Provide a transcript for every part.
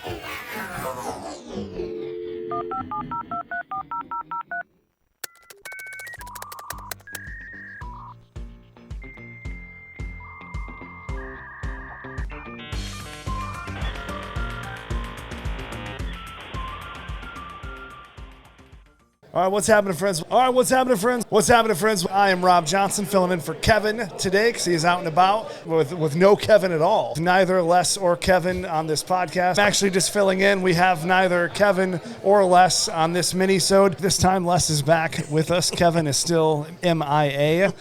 All right, what's happening, friends? What's happening, friends? I am Rob Johnson, filling in for Kevin today because he is out and about with no Kevin at all. Neither Les or Kevin on this podcast. I'm actually just filling in. We have neither Kevin or Les on this mini-sode. This time, Les is back with us. Kevin is still MIA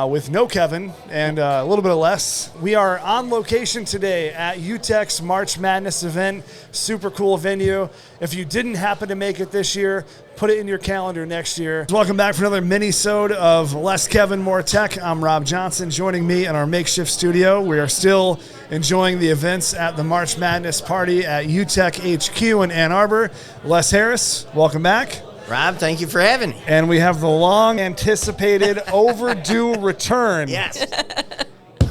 with no Kevin and a little bit of Les. We are on location today at UTEC's March Madness event. Super cool venue. If you didn't happen to make it this year, put it in your calendar next year. Welcome back for another mini-sode of Less Kevin, More Tech. I'm Rob Johnson. Joining me in our makeshift studio, we are still enjoying the events at the March Madness party at UTEC HQ in Ann Arbor. Les Harris, welcome back. Rob, thank you for having me. And we have the long-anticipated, overdue return. Yes.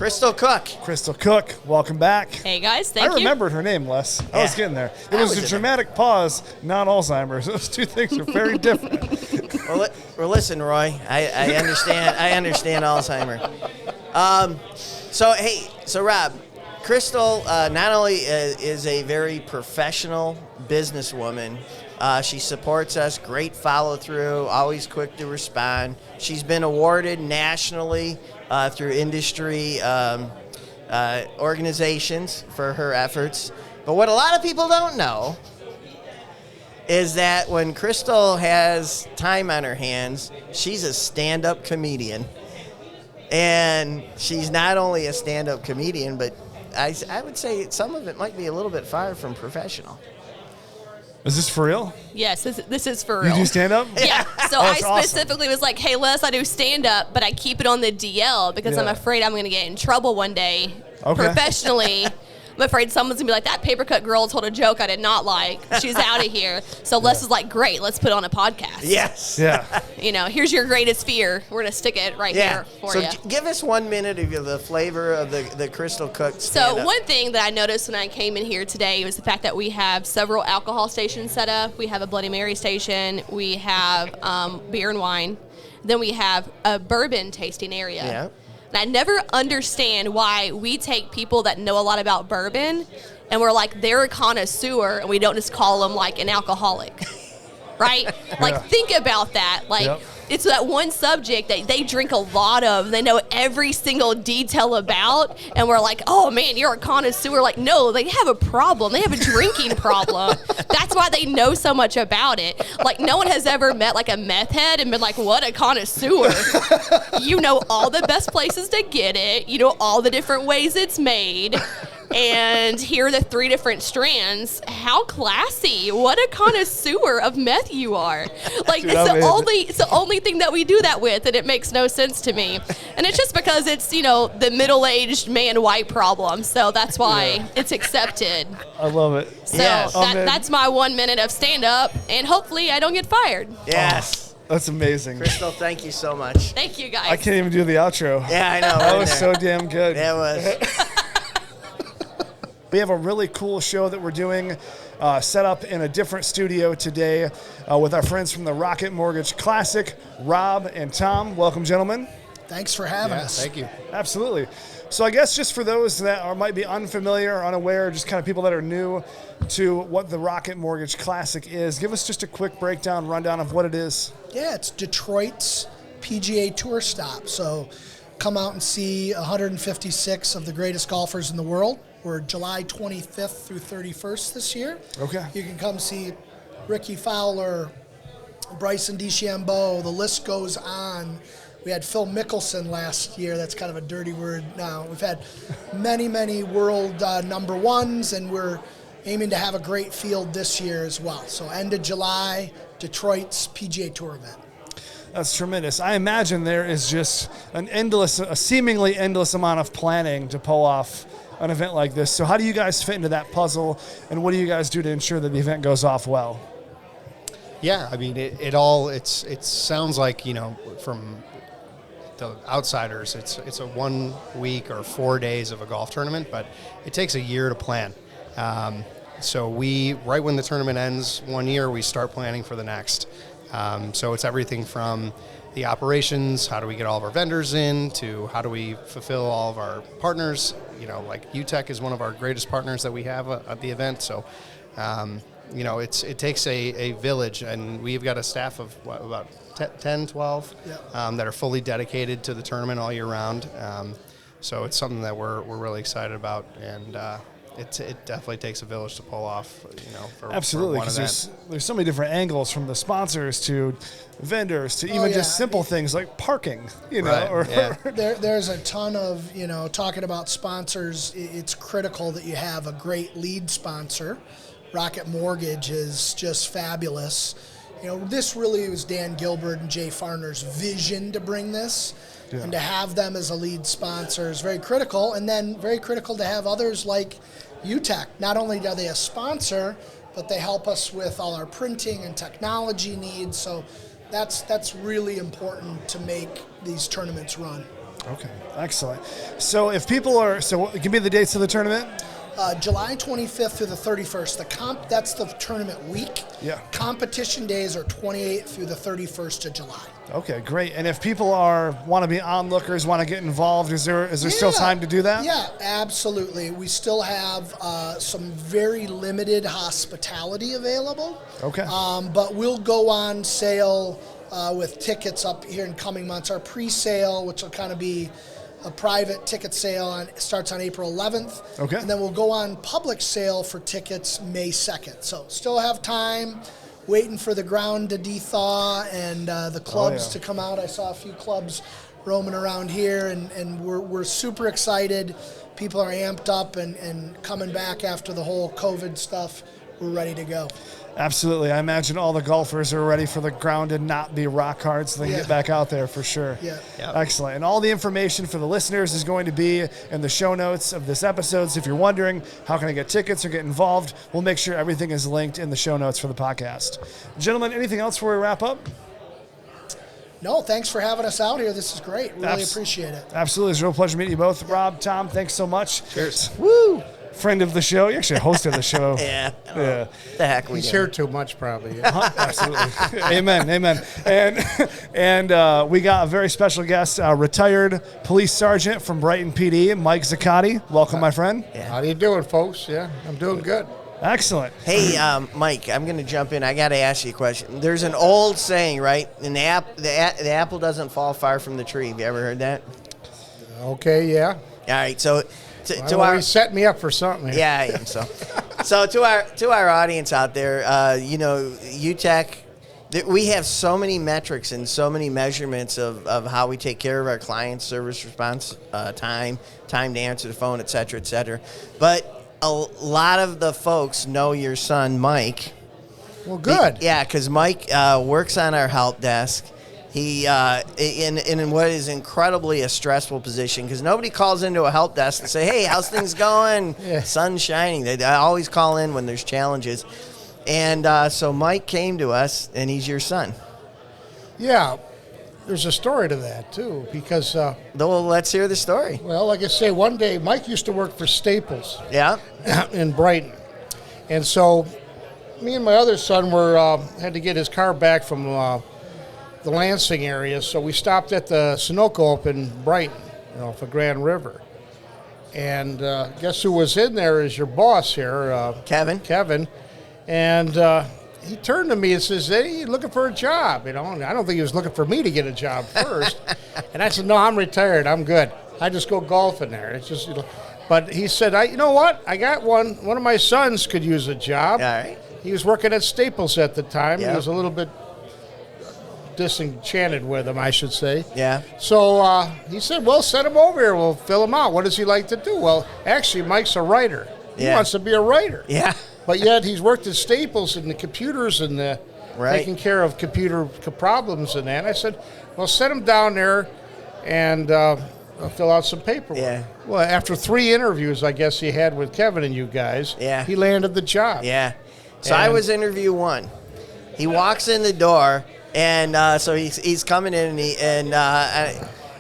Krystal Cook. Krystal Cook, welcome back. Hey, guys. Thank you. I remembered her name, Les. I was getting there. It was a dramatic pause, not Alzheimer's. Those two things are very different. Well, listen, Roy. I understand. I understand Alzheimer. So Rob, Krystal not only is a very professional businesswoman. She supports us, great follow-through, always quick to respond. She's been awarded nationally through industry organizations for her efforts. But what a lot of people don't know is that when Krystal has time on her hands, she's a stand-up comedian. And she's not only a stand-up comedian, but I would say some of it might be a little bit far from professional. Is this for real? Yes, this is for real. You do stand-up? Yeah. So I awesome. specifically was like, hey, Les, I do stand-up, but I keep it on the DL because I'm afraid I'm going to get in trouble one day professionally. I'm afraid someone's going to be like, that paper cut girl told a joke I did not like. She's out of here. So Les is like, great, let's put on a podcast. Yes. Yeah. You know, here's your greatest fear. We're going to stick it right here for you. So give us 1 minute of the flavor of the Krystal Cook stand-up. So one thing that I noticed when I came in here today was the fact that we have several alcohol stations set up. We have a Bloody Mary station. We have beer and wine. Then we have a bourbon tasting area. Yeah. And I never understand why we take people that know a lot about bourbon and we're like, they're a connoisseur, and we don't just call them like an alcoholic. Right? Like, think about that. Like, it's that one subject that they drink a lot of, they know every single detail about, and we're like, oh man, you're a connoisseur. Like, no, they have a problem. They have a drinking problem. That's why they know so much about it. Like, no one has ever met like a meth head and been like, what a connoisseur. You know all the best places to get it. You know all the different ways it's made. And here are the 3 different strands. How classy. What a connoisseur of meth you are. Like, dude, it's the only thing that we do that with, and it makes no sense to me. And it's just because it's, you know, the middle-aged man white problem. So that's why it's accepted. I love it. So that's my 1 minute of stand-up, and hopefully I don't get fired. Yes. That's amazing. Krystal, thank you so much. Thank you, guys. I can't even do the outro. Yeah, I know. That was so damn good. Yeah, it was. We have a really cool show that we're doing set up in a different studio today with our friends from the Rocket Mortgage Classic, Rob and Tom. Welcome, gentlemen. Thanks for having us. Thank you. Absolutely. So I guess just for those that might be unfamiliar or unaware, just kind of people that are new to what the Rocket Mortgage Classic is, give us just a quick rundown of what it is. Yeah, it's Detroit's PGA Tour stop. So come out and see 156 of the greatest golfers in the world. We're July 25th through 31st this year. Okay. You can come see Ricky Fowler, Bryson DeChambeau. The list goes on. We had Phil Mickelson last year. That's kind of a dirty word now. We've had many, many world number ones, and we're aiming to have a great field this year as well. So end of July, Detroit's PGA Tour event. That's tremendous. I imagine there is just a seemingly endless amount of planning to pull off an event like this. So how do you guys fit into that puzzle, and what do you guys do to ensure that the event goes off well? Yeah, I mean, it sounds like, you know, from the outsiders, it's a 1 week or 4 days of a golf tournament, but it takes a year to plan. So right when the tournament ends 1 year, we start planning for the next. So it's everything from the operations, how do we get all of our vendors in, to how do we fulfill all of our partners. Like UTEC is one of our greatest partners that we have at the event. So, it takes a village, and we've got a staff of about 10, 12 that are fully dedicated to the tournament all year round. So it's something that we're really excited about, and it definitely takes a village to pull off. Absolutely, because there's so many different angles, from the sponsors to vendors to even just simple things like parking. There's a ton of talking about sponsors. It's critical that you have a great lead sponsor. Rocket Mortgage is just fabulous. This really was Dan Gilbert and Jay Farner's vision to bring this. Yeah. And to have them as a lead sponsor is very critical. And then very critical to have others like UTEC. Not only are they a sponsor, but they help us with all our printing and technology needs. So that's really important to make these tournaments run. Okay, excellent. So if people give me the dates of the tournament. July 25th through the 31st. That's the tournament week. Yeah. Competition days are 28th through the 31st of July. Okay, great. And if people want to be onlookers, want to get involved, is there still time to do that? Yeah, absolutely. We still have some very limited hospitality available. Okay. But we'll go on sale with tickets up here in coming months. Our pre-sale, which will kind of be a private ticket sale, starts on April 11th. Okay. And then we'll go on public sale for tickets May 2nd. So still have time, waiting for the ground to de-thaw and the clubs to come out. I saw a few clubs roaming around here, and we're super excited. People are amped up and coming back after the whole COVID stuff. We're ready to go. Absolutely. I imagine all the golfers are ready for the ground to not be rock hard, so they can get back out there for sure. Yeah. Yep. Excellent. And all the information for the listeners is going to be in the show notes of this episode. So if you're wondering how can I get tickets or get involved, we'll make sure everything is linked in the show notes for the podcast. Gentlemen, anything else before we wrap up? No, thanks for having us out here. This is great. Really appreciate it. Absolutely. It's a real pleasure meeting you both. Rob, Tom, thanks so much. Cheers. Woo! Friend of the show. You're actually a host of the show. Yeah. Yeah. The heck we He's do. here too much, probably. Yeah. Absolutely. Amen. And we got a very special guest, retired police sergeant from Brighton PD, Mike Zaccotti. Welcome, my friend. Yeah. How you doing, folks? Yeah, I'm doing good. Excellent. Hey, Mike, I'm going to jump in. I got to ask you a question. There's an old saying, right? And the apple doesn't fall far from the tree. Have you ever heard that? Okay, yeah. All right, so He's setting me up for something. Yeah, I am. So to our audience out there, UTEC, we have so many metrics and so many measurements of how we take care of our clients, service response time to answer the phone, et cetera, but a lot of the folks know your son, Mike. Well, good. Yeah, because Mike works on our help desk. He in what is incredibly a stressful position, because nobody calls into a help desk and say, "Hey, how's things going? Yeah. Sun's shining." They always call in when there's challenges, and so Mike came to us, and he's your son. Yeah, there's a story to that too, because Well, let's hear the story. well, like I say, one day Mike used to work for Staples Yeah. in Brighton, and so me and my other son had to get his car back from the Lansing area, so we stopped at the Sunoco up in Brighton, for Grand River. And guess who was in there is your boss here, Kevin. And he turned to me and says, "Hey, you looking for a job?" And I don't think he was looking for me to get a job first. And I said, "No, I'm retired. I'm good. I just go golfing there." It's just, But he said, "You know what? I got one. One of my sons could use a job." All right. He was working at Staples at the time. Yeah. He was a little bit disenchanted with him, I should say. Yeah. So he said, "Well, send him over here. We'll fill him out. What does he like to do?" Well, actually, Mike's a writer. He Yeah. wants to be a writer. Yeah. But yet he's worked at Staples in the computers and taking care of computer problems and that. And I said, "Well, send him down there and I'll fill out some paperwork." Yeah. Well, after 3 interviews, I guess he had with Kevin and you guys, Yeah. he landed the job. Yeah. So I was interview 1. He walks in the door, and so he's coming in, and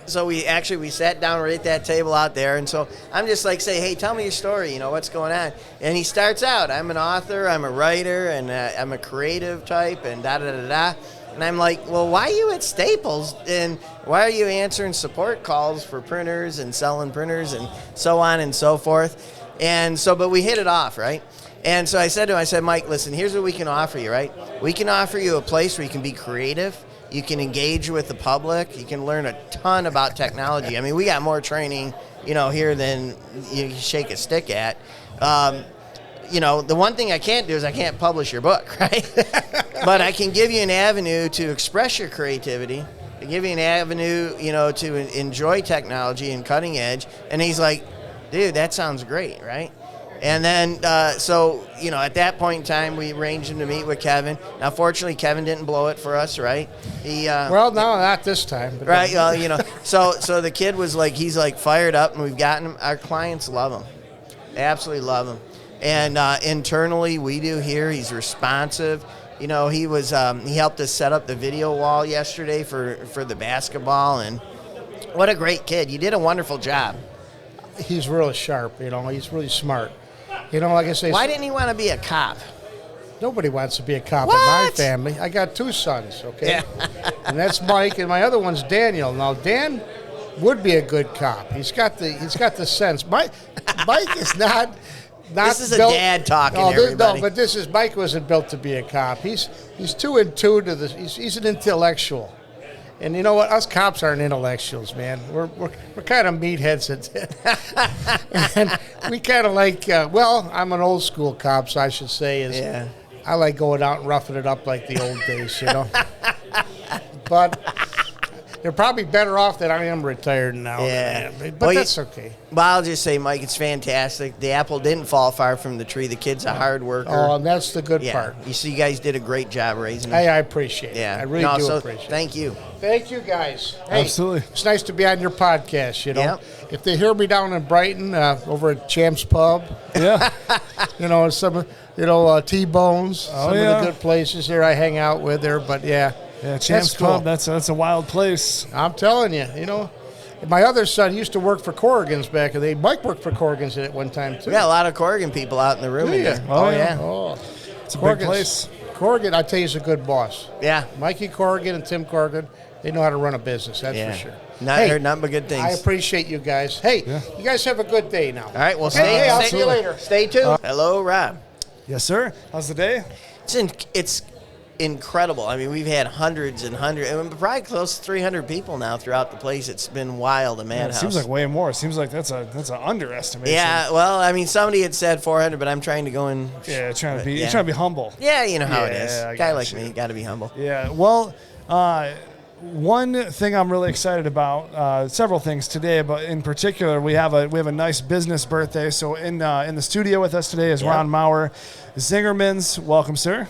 So we sat down right at that table out there, and so I'm just like, say, hey, tell me your story, what's going on? And he starts out, I'm an author, I'm a writer, and I'm a creative type, and da-da-da-da. And I'm like, well, why are you at Staples? And why are you answering support calls for printers and selling printers and so on and so forth? And so, but we hit it off, right? And so I said to him, Mike, listen, here's what we can offer you, right? We can offer you a place where you can be creative. You can engage with the public. You can learn a ton about technology. I mean, we got more training, here than you can shake a stick at. The one thing I can't do is I can't publish your book, right? But I can give you an avenue to express your creativity, to give you an avenue, to enjoy technology and cutting edge. And he's like, dude, that sounds great, right? And then, at that point in time, we arranged him to meet with Kevin. Now, fortunately, Kevin didn't blow it for us, right? Well, no, not this time. But right, so the kid was like, he's like fired up, and we've gotten him. Our clients love him. They absolutely love him. And internally, we do here. He's responsive. He helped us set up the video wall yesterday for the basketball, and what a great kid. You did a wonderful job. He's really sharp, he's really smart. Like I say, why didn't he want to be a cop? Nobody wants to be a cop What? in my family. I got 2 sons, okay? Yeah. And that's Mike, and my other one's Daniel. Now, Dan would be a good cop. He's got the sense. Mike is not This is built, a dad talking, No, everybody. but Mike wasn't built to be a cop. He's too in tune to this. He's an intellectual. And you know what? Us cops aren't intellectuals, man. We're kind of meatheads. And we kind of like, I'm an old school cop, so I should say. Yeah. I like going out and roughing it up like the old days, But they're probably better off that I am retired now. Yeah. But that's okay. But I'll just say, Mike, it's fantastic. The apple didn't fall far from the tree. The kid's a hard worker. Oh, and that's the good part. You guys did a great job raising him. I appreciate it. Yeah. I really do appreciate it. Thank you. Thank you, guys. Hey, Absolutely. It's nice to be on your podcast, Yep. If they hear me down in Brighton, over at Champ's Pub, Yeah. some, T-Bones, some yeah. of the good places here I hang out with there, but yeah. Yeah, Champ's cool. Pub, that's a wild place. I'm telling you, my other son used to work for Corrigan's back in the day. Mike worked for Corrigan's at one time, too. We got a lot of Corrigan people out in the room. Do in ya? there. Oh, yeah. yeah. Oh, It's a big place. Corrigan, I tell you, is a good boss. Yeah. Mikey Corrigan and Tim Corrigan, they know how to run a business, that's Yeah. for sure. Heard nothing but good things. I appreciate you guys. Hey, you guys have a good day now. All right, well, Hey, I'll see you later. Stay tuned. Hello, Rob. Yes, sir. How's the day? It's incredible. I mean, we've had hundreds and hundreds, probably close to 300 people now throughout the place. It's been wild, a Yeah, madhouse. it seems like way more. It seems like that's an underestimation. Yeah, well, I mean, somebody had said 400, but I'm trying to go in. Yeah, trying to be humble. Yeah, you know how it Yeah, is. I Guy got like you. me, got to be humble. Yeah. Well, one thing I'm really excited about, several things today, but in particular, we have a nice business birthday. So in the studio with us today is Yeah. Ron Maurer, Zingerman's. Welcome, sir.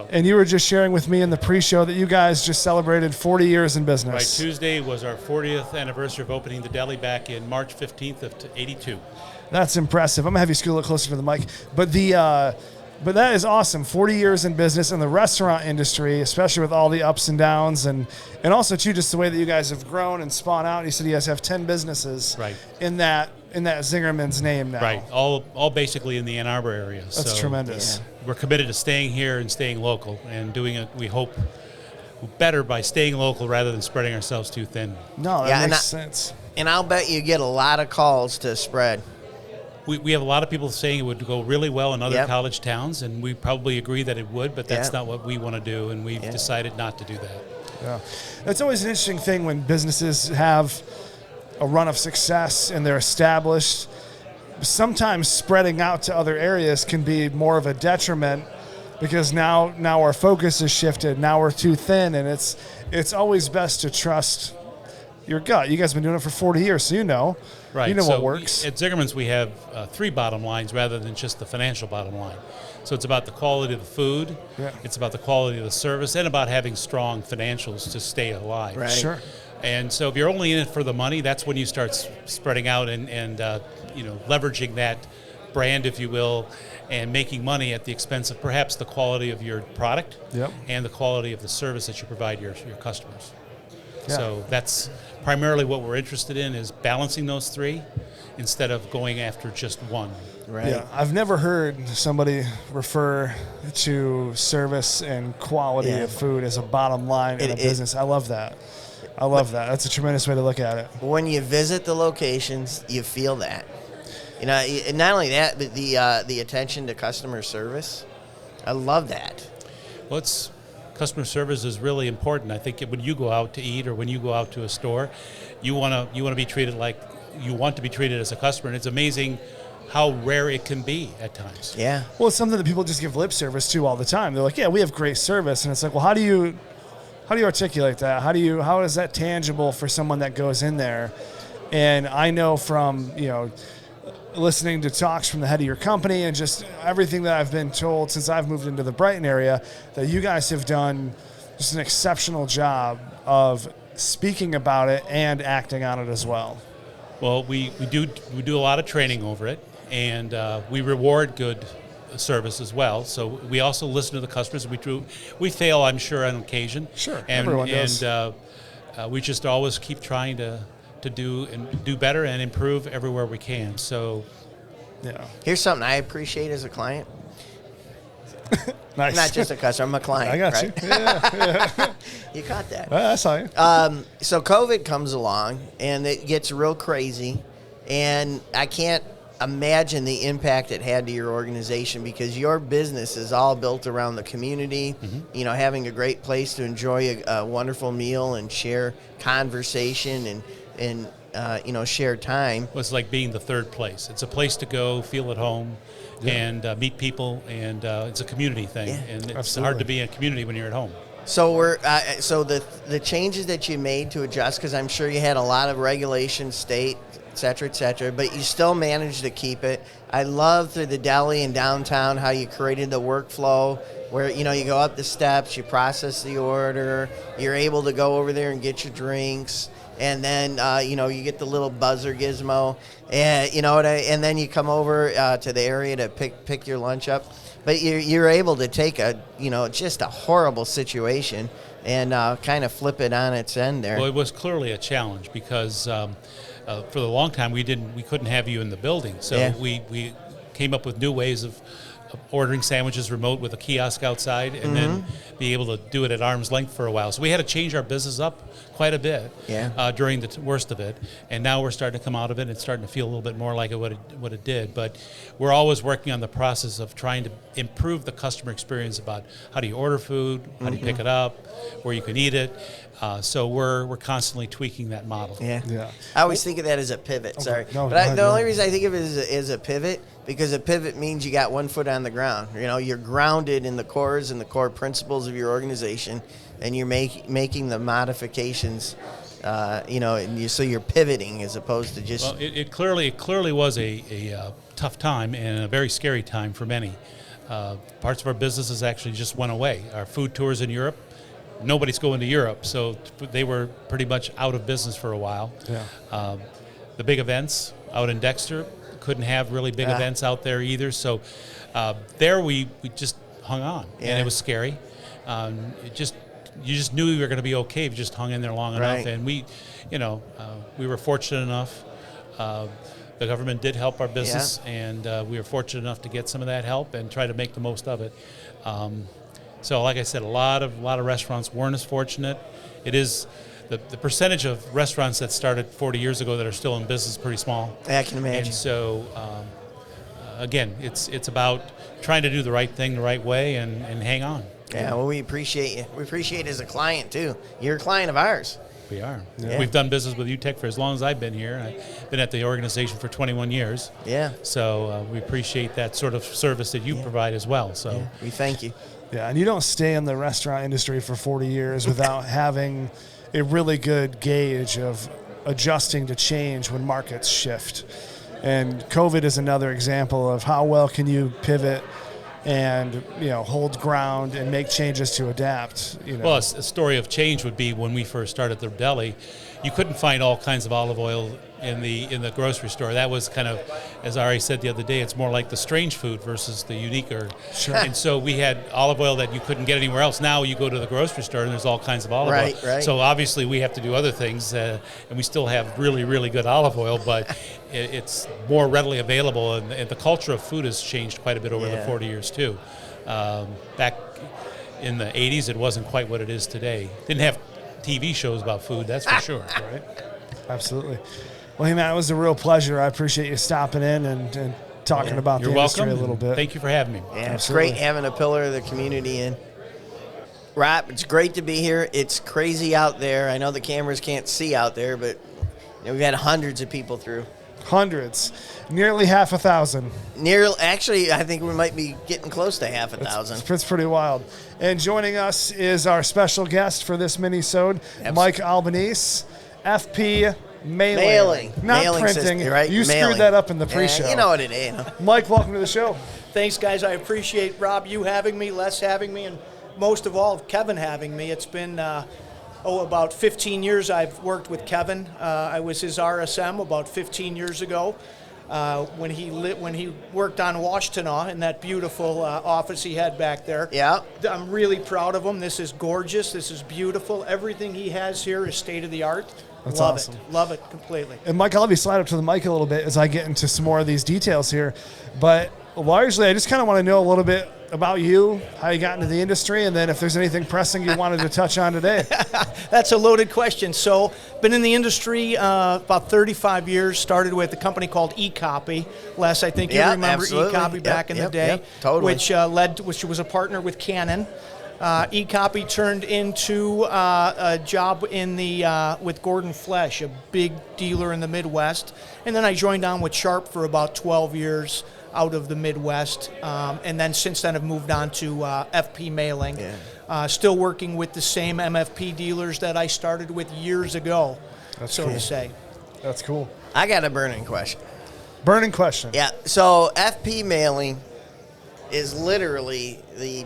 And you were just sharing with me in the pre-show that you guys just celebrated 40 years in business. Right, Tuesday was our 40th anniversary of opening the deli back in March 15th of '82. That's impressive. I'm gonna have you scoot a little closer to the mic. But that is awesome. 40 years in business in the restaurant industry, especially with all the ups and downs, and also too just the way that you guys have grown and spawned out. You said you guys have 10 businesses Right. in that Zingerman's name now. Right, all basically in the Ann Arbor area. That's tremendous. We're committed to staying here and staying local and doing it, we hope, better by staying local rather than spreading ourselves too thin. No, that Yeah, and makes sense. And I'll bet you get a lot of calls to spread. We have a lot of people saying it would go really well in other Yep. college towns, and we probably agree that it would, but that's Yeah. not what we want to do, and we've decided not to do that. Yeah. It's always an interesting thing when businesses have a run of success and they're established. Sometimes spreading out to other areas can be more of a detriment because now our focus is shifted. Now we're too thin, and it's always best to trust your gut. You guys have been doing it for 40 years, so you know. Right. You know so what works. At Zingerman's, we have 3 bottom lines rather than just the financial bottom line. So it's about the quality of the food, Yeah. it's about the quality of the service, and about having strong financials to stay alive. Right. Sure. And so if you're only in it for the money, that's when you start spreading out and leveraging that brand, if you will, and making money at the expense of perhaps the quality of your product Yep. and the quality of the service that you provide your customers. Yeah. So that's primarily what we're interested in, is balancing those three instead of going after just one. Right. Yeah, I've never heard somebody refer to service and quality Yeah. of food as a bottom line in a business. I love that. I love that. That's a tremendous way to look at it. When you visit the locations, you feel that. You know, and not only that, but the attention to customer service. I love that. Well, customer service is really important. I think when you go out to eat or when you go out to a store, you want to be treated like you want to be treated as a customer, and it's amazing how rare it can be at times. Yeah. Well, it's something that people just give lip service to all the time. They're like, "Yeah, we have great service," and it's like, "Well, how do you articulate that? How is that tangible for someone that goes in there?" And I know from listening to talks from the head of your company and just everything that I've been told since I've moved into the Brighton area, that you guys have done just an exceptional job of speaking about it and acting on it as well. Well, we do a lot of training over it, and we reward good service as well. So we also listen to the customers. We fail, I'm sure, on occasion. Sure, and, everyone does. And we just always keep trying to do better and improve everywhere we can. So, Yeah. Here's something I appreciate as a client. Nice. Not just a customer, I'm a client. I got right? you. Yeah. You caught that. I saw you. So COVID comes along, and it gets real crazy, and I can't imagine the impact it had to your organization, because your business is all built around the community, having a great place to enjoy a wonderful meal and share conversation and share time. well, it's like being the third place. It's a place to go, feel at home, and meet people, and it's a community thing. Yeah. And it's Absolutely. hard to be in a community when you're at home. So the changes that you made to adjust, because I'm sure you had a lot of regulations, state, et cetera, but you still managed to keep it. I love through the deli and downtown how you created the workflow where, you go up the steps, you process the order, you're able to go over there and get your drinks, and then, you get the little buzzer gizmo, and, and then you come over to the area to pick your lunch up. But you're able to take just a horrible situation and kind of flip it on its end there. Well, it was clearly a challenge because for the long time we couldn't have you in the building, so Yeah. we came up with new ways of ordering sandwiches remote with a kiosk outside, and then be able to do it at arm's length for a while. So we had to change our business up quite a bit during the worst of it, and now we're starting to come out of it and it's starting to feel a little bit more like what it did. But we're always working on the process of trying to improve the customer experience about how do you order food, how do you pick it up, where you can eat it. So we're constantly tweaking that model. Yeah. Yeah. I always think of that as a pivot. Sorry, no, but go ahead, the go only ahead. reason I think of it as a pivot, because a pivot means you got one foot on the ground. You're grounded in the cores and the core principles of your organization, and you're making the modifications. So you're pivoting as opposed to just. Well, it clearly was a tough time and a very scary time for many. Parts of our businesses actually just went away. Our food tours in Europe. Nobody's going to Europe, so they were pretty much out of business for a while. Yeah. The big events out in Dexter, couldn't have really big events out there either. So there we just hung on, and it was scary. You just knew you were going to be okay if you just hung in there long enough. And we were fortunate enough. The government did help our business, and we were fortunate enough to get some of that help and try to make the most of it. So, like I said, a lot of restaurants weren't as fortunate. It is the percentage of restaurants that started 40 years ago that are still in business is pretty small. I can imagine. And so, again, it's about trying to do the right thing the right way and hang on. Yeah, well, we appreciate you. We appreciate you as a client, too. You're a client of ours. We are. Yeah. We've done business with UTEC for as long as I've been here. I've been at the organization for 21 years. Yeah. So we appreciate that sort of service that you provide as well. So We thank you. Yeah, and you don't stay in the restaurant industry for 40 years without having a really good gauge of adjusting to change when markets shift. And COVID is another example of how well can you pivot and hold ground and make changes to adapt. Well, a story of change would be when we first started the deli, you couldn't find all kinds of olive oil in the grocery store. That was kind of, as Ari said the other day, it's more like the strange food versus the unique. Sure. And so we had olive oil that you couldn't get anywhere else. Now you go to the grocery store and there's all kinds of olive oil. Right. So obviously we have to do other things, and we still have really, really good olive oil, but it's more readily available, and the culture of food has changed quite a bit over the 40 years too. Back in the 80s, it wasn't quite what it is today. Didn't have TV shows about food, that's for sure. Right. Absolutely. Well, hey, Matt, it was a real pleasure. I appreciate you stopping in and talking about You're the industry welcome. a little bit. Thank you for having me. Yeah, it's Absolutely. great having a pillar of the community in. Rob, it's great to be here. It's crazy out there. I know the cameras can't see out there, but we've had hundreds of people through. Hundreds. Nearly 1,000. Actually, I think we might be getting close to 1,000. It's pretty wild. And joining us is our special guest for this mini-sode, Mike Albanese, FP Mailing. Not Mailing printing. system, right? You Mailing. screwed that up in the pre-show. You know what it is. Mike, welcome to the show. Thanks, guys. I appreciate, Rob, you having me, Les having me, and most of all, Kevin having me. It's been, about 15 years I've worked with Kevin. I was his RSM about 15 years ago when he worked on Washtenaw in that beautiful office he had back there. Yeah. I'm really proud of him. This is gorgeous. This is beautiful. Everything he has here is state-of-the-art. That's Love awesome. it. Love it completely. And Mike, I'll have you slide up to the mic a little bit as I get into some more of these details here. But largely, I just kind of want to know a little bit about you, how you got into the industry, and then if there's anything pressing you wanted to touch on today. That's a loaded question. So, been in the industry about 35 years. Started with a company called eCopy. Les, I think you remember absolutely. eCopy back in the day, totally. which was a partner with Kannel. eCopy turned into a job in with Gordon Flesh, a big dealer in the Midwest, and then I joined on with Sharp for about 12 years out of the Midwest, and then since then I've moved on to FP Mailing. Still working with the same MFP dealers that I started with years ago, to say. That's cool. I got a burning question. Burning question. Yeah, so FP Mailing is literally the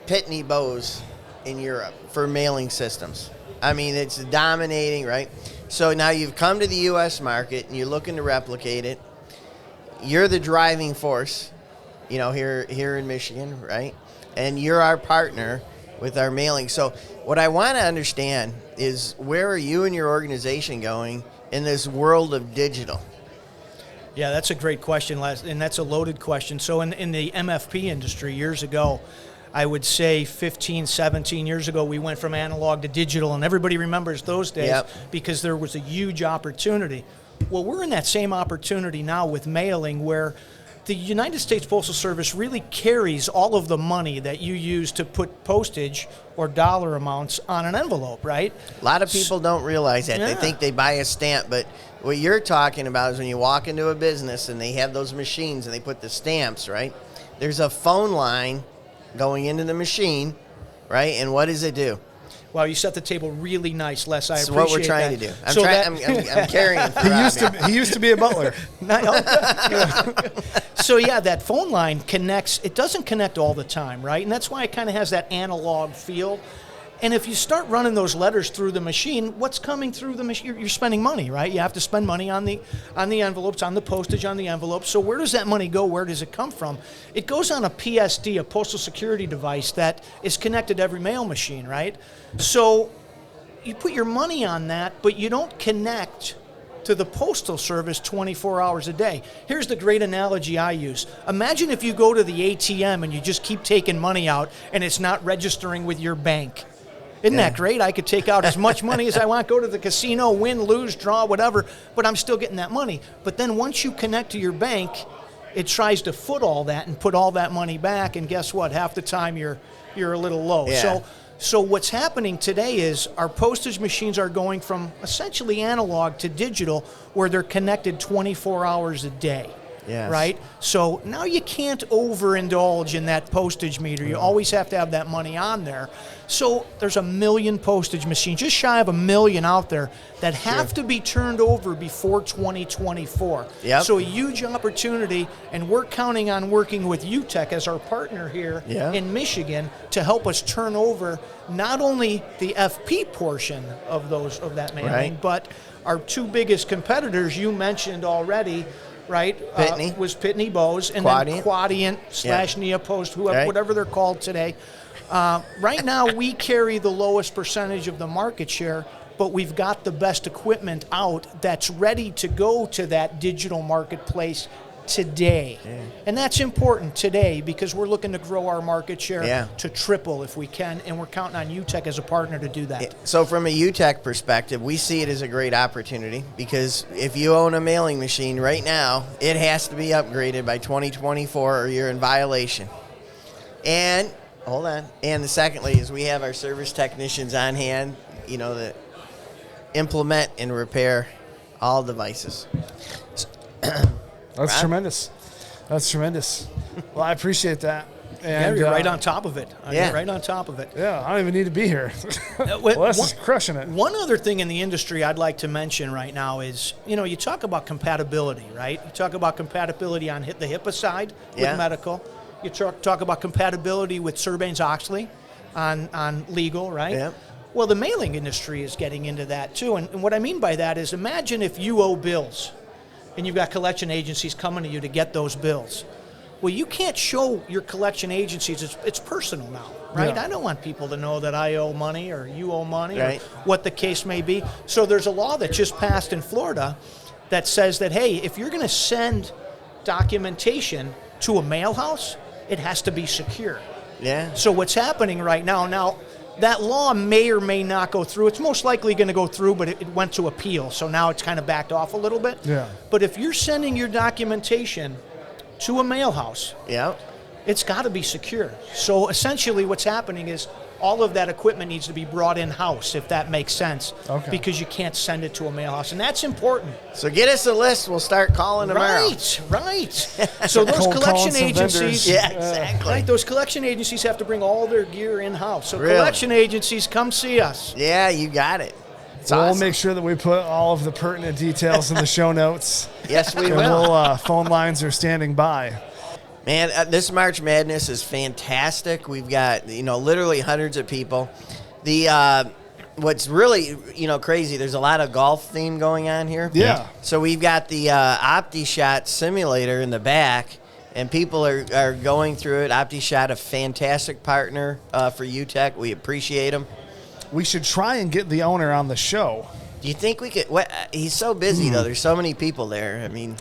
Pitney Bowes in Europe for mailing systems. I mean, it's dominating, right? So now you've come to the U.S. market and you're looking to replicate it. You're the driving force, here in Michigan, right? And you're our partner with our mailing. So what I want to understand is, where are you and your organization going in this world of digital? Yeah, that's a great question, Les, and that's a loaded question. So in the MFP industry years ago, I would say 15, 17 years ago, we went from analog to digital, and everybody remembers those days because there was a huge opportunity. Well, we're in that same opportunity now with mailing, where the United States Postal Service really carries all of the money that you use to put postage or dollar amounts on an envelope, right? A lot of people don't realize that. Yeah. They think they buy a stamp, but what you're talking about is when you walk into a business and they have those machines and they put the stamps, right? There's a phone line going into the machine, right? And what does it do? Wow, you set the table really nice, Les. I That's appreciate what we're trying that. to do. I'm carrying. He used to be a butler. So yeah, that phone line connects. It doesn't connect all the time, right? And that's why it kind of has that analog feel. And if you start running those letters through the machine, what's coming through the machine? You're spending money, right? You have to spend money on the envelopes, on the postage, on the envelopes. So where does that money go? Where does it come from? It goes on a PSD, a postal security device that is connected to every mail machine, right? So you put your money on that, but you don't connect to the Postal Service 24 hours a day. Here's the great analogy I use. Imagine if you go to the ATM and you just keep taking money out and it's not registering with your bank. Isn't that great? I could take out as much money as I want, go to the casino, win, lose, draw, whatever, but I'm still getting that money. But then once you connect to your bank, it tries to foot all that and put all that money back, and guess what? Half the time you're a little low. Yeah. So what's happening today is our postage machines are going from essentially analog to digital, where they're connected 24 hours a day. Yes. Right? So now you can't overindulge in that postage meter. You always have to have that money on there. So there's 1 million postage machines, just shy of 1 million out there, that have to be turned over before 2024. Yep. So a huge opportunity, and we're counting on working with UTEC as our partner here in Michigan to help us turn over not only the FP portion of that mailing, but Our two biggest competitors you mentioned already, right? Pitney. Was Pitney Bowes and Quadient. then Quadient / Neopost, whoever, Right. whatever they're called today. Right now, we carry the lowest percentage of the market share, but we've got the best equipment out that's ready to go to that digital marketplace today. Yeah. And that's important today because we're looking to grow our market share to triple if we can, and we're counting on UTEC as a partner to do that. So from a UTEC perspective, we see it as a great opportunity because if you own a mailing machine right now, it has to be upgraded by 2024 or you're in violation. And, hold on, and secondly is we have our service technicians on hand, that implement and repair all devices. That's tremendous. That's tremendous. Well, I appreciate that. And, You're right on top of it. Yeah. You're right on top of it. Yeah, I don't even need to be here. Les is crushing it. One other thing in the industry I'd like to mention right now is, you talk about compatibility, right? You talk about compatibility on the HIPAA side with medical. You talk about compatibility with Sarbanes-Oxley on legal, right? Yeah. Well, the mailing industry is getting into that too. And what I mean by that is imagine if you owe bills and you've got collection agencies coming to you to get those bills. Well, you can't show your collection agencies. It's personal now, right? Yeah. I don't want people to know that I owe money or you owe money Right. or what the case may be. So there's a law that just passed in Florida that says that, hey, if you're going to send documentation to a mail house, it has to be secure. Yeah. So what's happening right now, that law may or may not go through. It's most likely going to go through, but it went to appeal. So now it's kind of backed off a little bit. Yeah. But if you're sending your documentation to a mail house, Yeah. it's got to be secure. So essentially what's happening is all of that equipment needs to be brought in-house, if that makes sense, because you can't send it to a mail house. And that's important. So get us a list. We'll start calling tomorrow. Right. So those Cold calling collection some vendors. agencies, Yeah, exactly. right, those collection agencies have to bring all their gear in-house. So Really? collection agencies, come see us. Yeah, you got it. It's We'll awesome. make sure that we put all of the pertinent details in the show notes. Yes, we And will. phone lines are standing by. Man, this March Madness is fantastic. We've got, literally hundreds of people. The what's really, crazy, there's a lot of golf theme going on here. Yeah. So we've got the OptiShot simulator in the back, and people are going through it. OptiShot, a fantastic partner for UTEC. We appreciate them. We should try and get the owner on the show. Do you think we could? He's so busy, though. There's so many people there. I mean...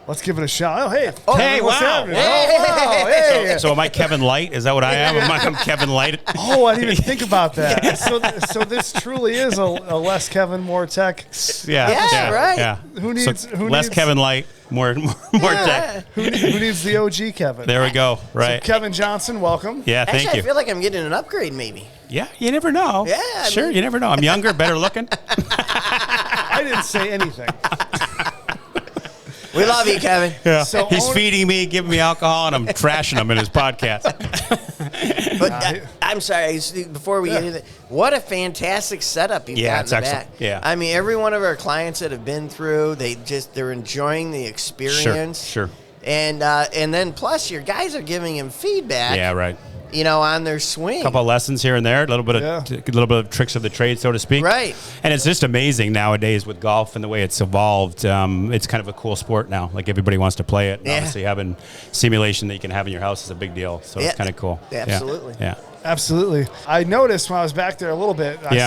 Let's give it a shot. Oh, hey. Hey, what's wow. happening? Hey. Oh, wow. Hey. So am I Kevin Light? Is that what I am? I'm Kevin Light. Oh, I didn't even think about that. So this truly is a less Kevin, more tech. Yeah, right. Yeah. Who needs less Kevin Light, more tech? Who needs the OG Kevin? There we go. Right. So Kevin Johnson, welcome. Yeah. Thank Actually, you. I feel like I'm getting an upgrade, maybe. Yeah. You never know. Yeah, I Sure. mean- You never know. I'm younger, better looking. I didn't say anything. We love you, Kevin. Yeah. So He's feeding me, giving me alcohol, and I'm trashing him in his podcast. But I'm sorry, before we get into that, what a fantastic setup you've Yeah, got in it's the excellent. back. Yeah. I mean, every one of our clients that have been through, they're enjoying the experience. Sure. And then plus your guys are giving him feedback. Yeah. Right. On their swing. A couple of lessons here and there, a little bit of tricks of the trade, so to speak. Right. And it's just amazing nowadays with golf and the way it's evolved. It's kind of a cool sport now. Like everybody wants to play it. And Yeah. obviously, having simulation that you can have in your house is a big deal. So it's kind of cool. Absolutely. Yeah. Absolutely. I noticed when I was back there a little bit, I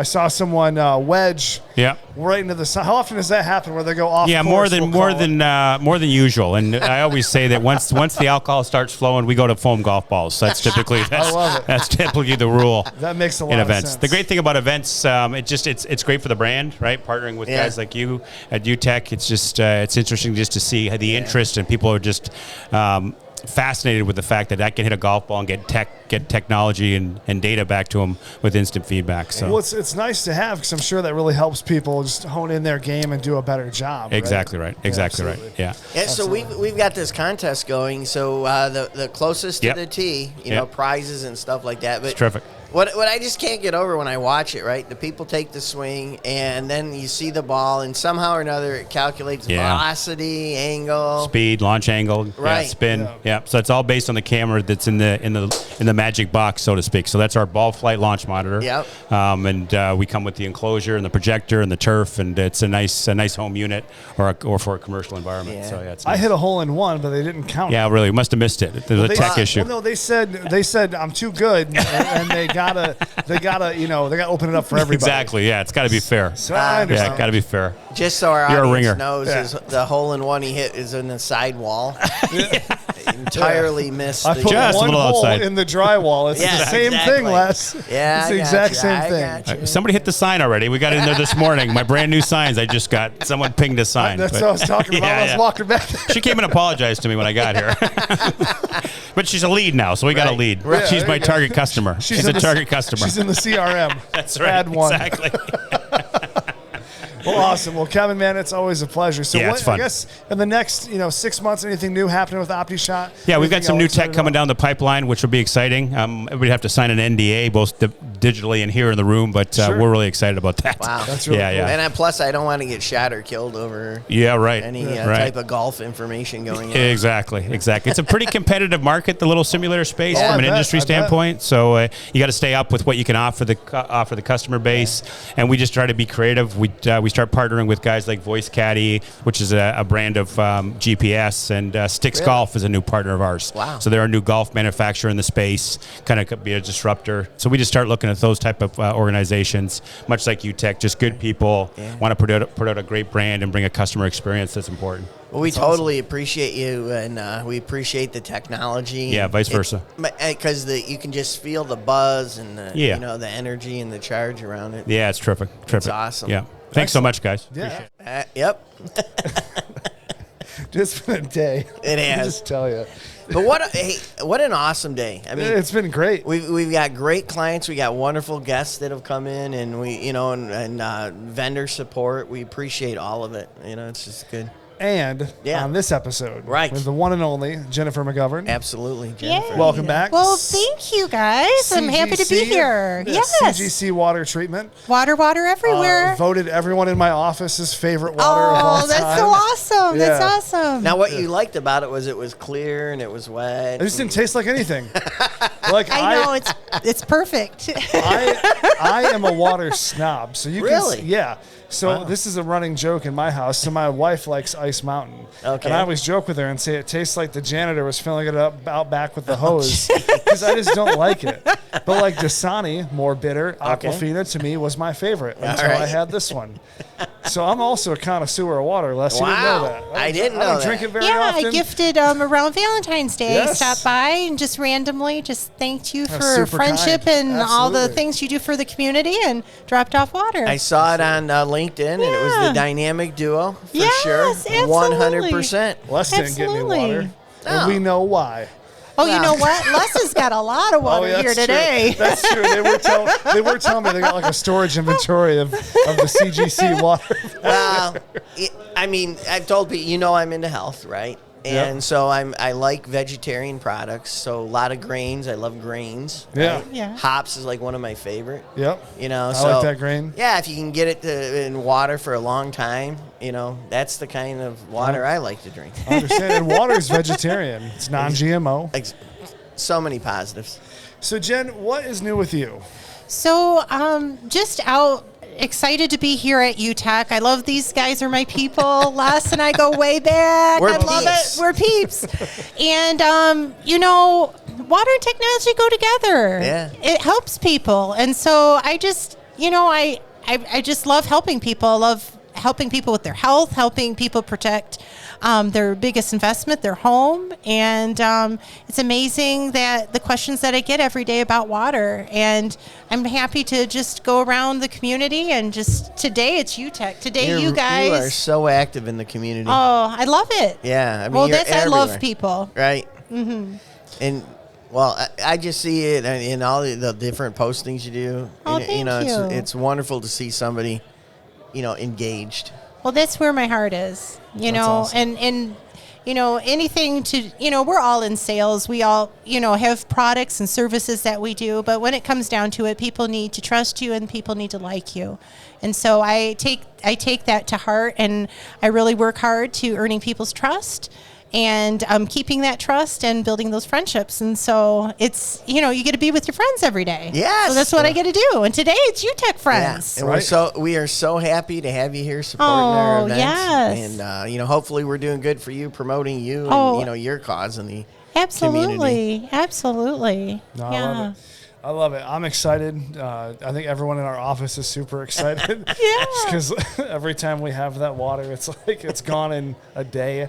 saw someone wedge Yeah. right into the sun. How often does that happen where they go off Yeah, course, more than usual. And I always say that once the alcohol starts flowing, we go to foam golf balls. That's typically love it. that's typically the rule. That makes a lot in of events. sense. The great thing about events, it's great for the brand, right? Partnering with guys like you at UTEC, it's just it's interesting just to see the interest, and people are just fascinated with the fact that I can hit a golf ball and get technology and data back to them with instant feedback. So Well, it's nice to have because I'm sure that really helps people just hone in their game and do a better job. exactly right. Exactly right. Yeah. Yeah, so we've got this contest going. So the closest to Yep. the tee, Yep. prizes and stuff like that. But It's terrific. What I just can't get over when I watch it, right? The people take the swing, and then you see the ball, and somehow or another it calculates velocity, angle, speed, launch angle, right? Spin, yeah. So it's all based on the camera that's in the magic box, so to speak. So that's our ball flight launch monitor. Yep. And we come with the enclosure and the projector and the turf, and it's a nice home unit or for a commercial environment. Yeah. So yeah, it's I nice. hit a hole in one, but they didn't count. Yeah, really, we must have missed it. There's a tech issue. Well, no, they said I'm too good, and they gotta open it up for everybody. Exactly. Yeah, it's got to be fair. So I understand. Yeah, got to be fair. Just so our You're a audience ringer. knows, is the hole in one he hit is in the side wall. Entirely missed. I the put Just a one little hole outside. in the drywall. It's Yeah, the same exactly. thing, Les. Yeah, it's the I exact gotcha. same I thing. gotcha. Somebody hit the sign already. We got in there this morning. My brand new signs I just got. Someone pinged a sign. That's but- what I was talking about. I was walking back. She came and apologized to me when I got here. But she's a lead now, so we got a lead. Right. She's Yeah, my there you target customer. She's a in the- target customer. She's in the CRM. That's right. Add one. Exactly. Well, awesome. Well, Kevin, man, it's always a pleasure. So, Yeah, it's fun. I guess in the next 6 months, anything new happening with OptiShot? Yeah, we've got Anything some new else tech coming down the pipeline, which will be exciting. Everybody have to sign an NDA, both digitally and here in the room, but Sure. we're really excited about that. Wow. That's really yeah, cool. yeah. And plus, I don't want to get shot or killed over Yeah, right. any right. type of golf information going on. Exactly. It's a pretty competitive market, the little simulator space Yeah, from I an bet, industry I bet. standpoint. So you got to stay up with what you can offer the customer base, and we just try to be creative. We start partnering with guys like Voice Caddy, which is a brand of GPS, and Sticks Golf is a new partner of ours. Wow. So they're a new golf manufacturer in the space, kind of could be a disruptor. So we just start looking at those type of organizations, much like UTEC, just good people, want to put out a great brand and bring a customer experience that's important. Well, we totally appreciate you, and we appreciate the technology. Yeah, vice versa. Because you can just feel the buzz and the the energy and the charge around it. Yeah, it's terrific. It's awesome. Yeah. Thanks so much, guys. Yeah. Yep. Just been a day. It I has. just tell you. But what an awesome day. I mean, It's been great. We've got great clients. We got wonderful guests that have come in, and vendor support. We appreciate all of it. It's just good. And on this episode, Right. with the one and only Jennifer McGovern. Absolutely, Jennifer. Welcome back. Well, thank you guys. I'm happy to be CGC, here. yeah, Yes. CGC water treatment. Water everywhere. Voted everyone in my office's favorite water of all Oh, that's time. so awesome. Yeah. That's awesome. Now, what you liked about it was clear and it was wet. It just didn't taste like anything. Like I know it's perfect. I am a water snob, so you Really? can yeah. So this is a running joke in my house. So my wife likes Ice Mountain, Okay. and I always joke with her and say it tastes like the janitor was filling it up out back with the hose because I just don't like it. But like Dasani, more bitter, Aquafina to me was my favorite until I right. had this one. So I'm also a connoisseur of water, Les. You didn't know Wow. that. I didn't know I don't that. drink it very Yeah, often. I gifted around Valentine's Day. Yes. Stopped by and just randomly just thanked you That's for super friendship kind. and all the Absolutely. things you do for the community and dropped off water. I saw it on LinkedIn, and it was the dynamic duo for Yes, sure. absolutely. 100%. Les didn't get me Absolutely. water, No. and we know why. Oh, you know what? Les has got a lot of water here that's today. True. That's true. They were telling me they got like a storage inventory of the CGC water. Well, I mean, I've told people, I'm into health, right? And so I like vegetarian products. So a lot of grains. I love grains. Yeah. right? Yeah. Hops is like one of my favorite. Yep. I I like that grain. Yeah, if you can get it in water for a long time, that's the kind of water I like to drink. I understand. And water is vegetarian. It's non-GMO. So many positives. So Jen, what is new with you? So, just out excited to be here at UTEC. I love these guys are my people. Les and I go way back. We're I love peeps. it. We're peeps. And, water and technology go together. Yeah. It helps people. And so I just, I just love helping people. I love helping people with their health, helping people protect their biggest investment, their home. And it's amazing that the questions that I get every day about water. And I'm happy to just go around the community and just today it's UTEC. Today you guys. You are so active in the community. Oh, I love it. Yeah. I mean, Well, you're I love everywhere. people. Right. Mm-hmm. And well, I just see it in all the different postings you do. Oh, and, thank you. It's wonderful to see somebody, engaged. Well, that's where my heart is, awesome. and anything to, we're all in sales. We all, have products and services that we do. But when it comes down to it, people need to trust you and people need to like you. And so I take that to heart, and I really work hard to earning people's trust and keeping that trust and building those friendships. And so it's, you get to be with your friends every day. Yes. So that's what I get to do. And today it's UTEC friends. Yeah. And we are so happy to have you here supporting our events. Yes. And, hopefully we're doing good for you, promoting you and, your cause in the community. Absolutely. No, Yeah. I love it. I'm excited. I think everyone in our office is super excited. Yeah. Because every time we have that water, it's like it's gone in a day.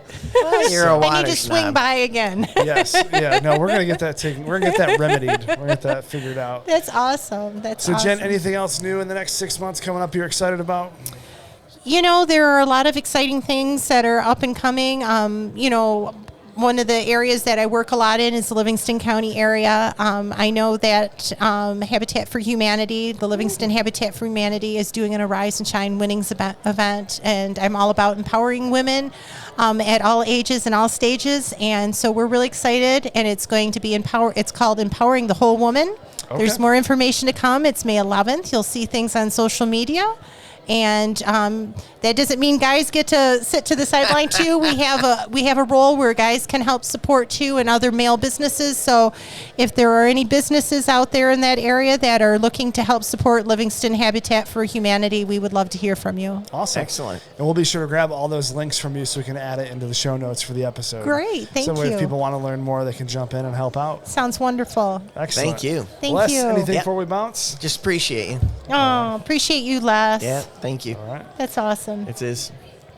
You're a water I need to swing snob. by again. Yes. Yeah. No, we're gonna get that taken. We're gonna get that remedied. We're gonna get that figured out. That's awesome. So, Jen, anything else new in the next 6 months coming up you're excited about? There are a lot of exciting things that are up and coming. One of the areas that I work a lot in is the Livingston County area. I know that Habitat for Humanity, the Livingston Habitat for Humanity, is doing an Arise and Shine Winnings event, and I'm all about empowering women at all ages and all stages. And so we're really excited, and it's going to be It's called Empowering the Whole Woman. Okay. There's more information to come. It's May 11th. You'll see things on social media. And that doesn't mean guys get to sit to the sideline too. We have a role where guys can help support too, and other male businesses. So if there are any businesses out there in that area that are looking to help support Livingston Habitat for Humanity, we would love to hear from you. Awesome. Excellent. And we'll be sure to grab all those links from you so we can add it into the show notes for the episode. Great. Thank so you. if people want to learn more, they can jump in and help out. Sounds wonderful. Excellent. Thank you. Thank Les, you. anything Yep. before we bounce? Just appreciate you. Oh, appreciate you, Les. Yeah, thank you. All right. That's awesome. It is.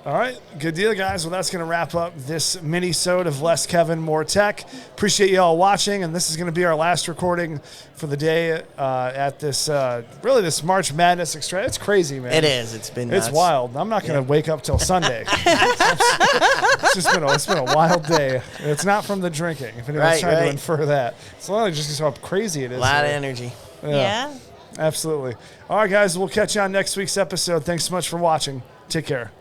All right, good deal, guys. Well, that's going to wrap up this mini-sode of Less Kevin, More Tech. Appreciate you all watching, and this is going to be our last recording for the day at this this March Madness Extra. It's crazy, man. It is. It's been nuts. It's wild. I'm not going to wake up till Sunday. It's been a wild day. It's not from the drinking, if anyone's trying to infer that. It's only just how crazy it is. A lot of energy. Yeah. Absolutely. All right, guys, we'll catch you on next week's episode. Thanks so much for watching. Take care.